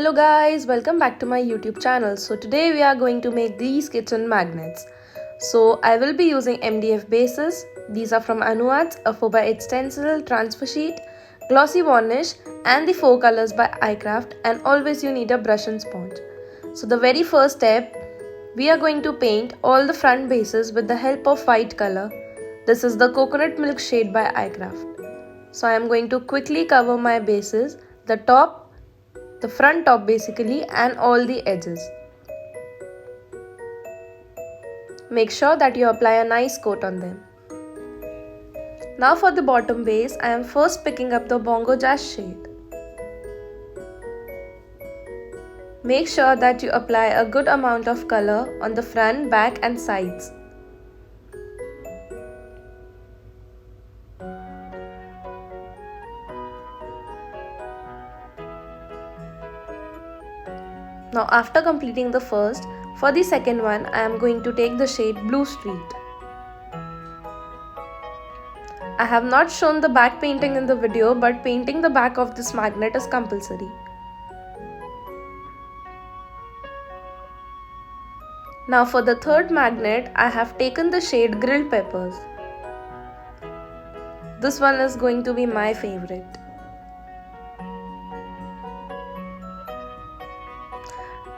Hello guys, welcome back to my YouTube channel. So today we are going to make these kitchen magnets. So I will be using MDF bases. These are from Anuads, a 4x8 stencil, transfer sheet, glossy varnish and the 4 colors by iCraft, and always you need a brush and sponge. So the very first step, we are going to paint all the front bases with the help of white color. This is the coconut milk shade by iCraft. So I am going to quickly cover my bases, the front top basically, and all the edges. Make sure that you apply a nice coat on them. Now for the bottom base, I am first picking up the Bongo Jazz shade. Make sure that you apply a good amount of color on the front, back and sides. Now after completing the first, for the second one I am going to take the shade Blue Street. I have not shown the back painting in the video, but painting the back of this magnet is compulsory. Now for the third magnet, I have taken the shade Grilled Peppers. This one is going to be my favorite.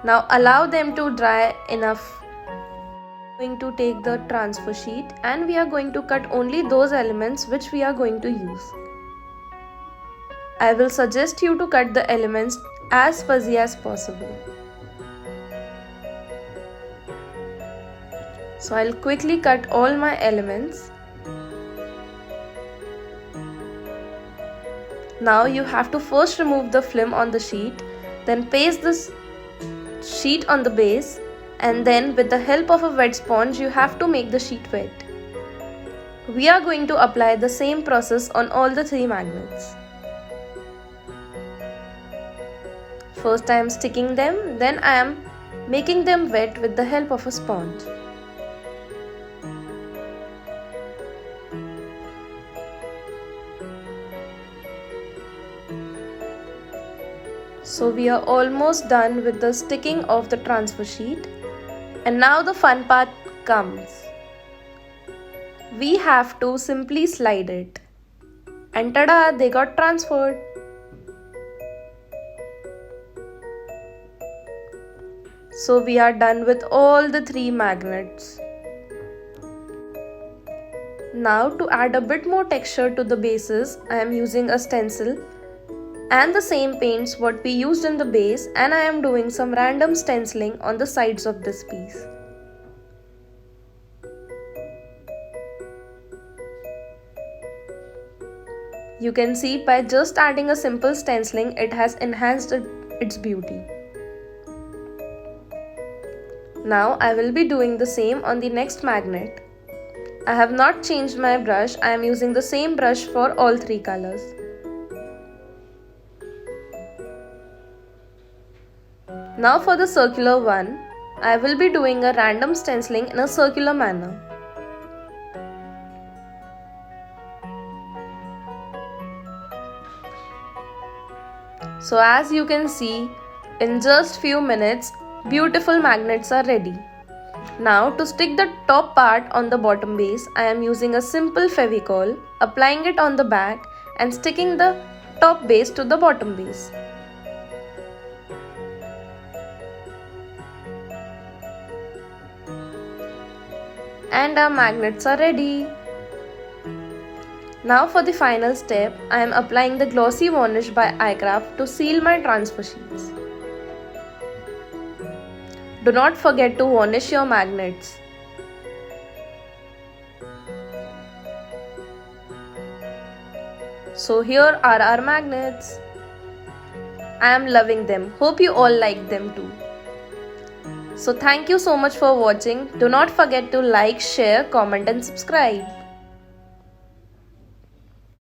Now allow them to dry enough. We are going to take the transfer sheet and we are going to cut only those elements which we are going to use. I will suggest you to cut the elements as fuzzy as possible. So I'll quickly cut all my elements. Now you have to first remove the film on the sheet, then paste this sheet on the base, and then with the help of a wet sponge you have to make the sheet wet. We are going to apply the same process on all the 3 magnets. First I am sticking them, then I am making them wet with the help of a sponge. So we are almost done with the sticking of the transfer sheet, and now the fun part comes. We have to simply slide it, and tada, they got transferred. So we are done with all the 3 magnets. Now to add a bit more texture to the bases, I am using a stencil and the same paints what we used in the base, and I am doing some random stenciling on the sides of this piece. You can see by just adding a simple stenciling it has enhanced its beauty. Now I will be doing the same on the next magnet. I have not changed my brush, I am using the same brush for all 3 colors. Now for the circular one, I will be doing a random stenciling in a circular manner. So as you can see, in just few minutes, beautiful magnets are ready. Now to stick the top part on the bottom base, I am using a simple Fevicol, applying it on the back and sticking the top base to the bottom base. And our magnets are ready. Now for the final step, I am applying the glossy varnish by iCraft to seal my transfer sheets. Do not forget to varnish your magnets. So here are our magnets. I am loving them. Hope you all like them too. So thank you so much for watching. Do not forget to like, share, comment and subscribe.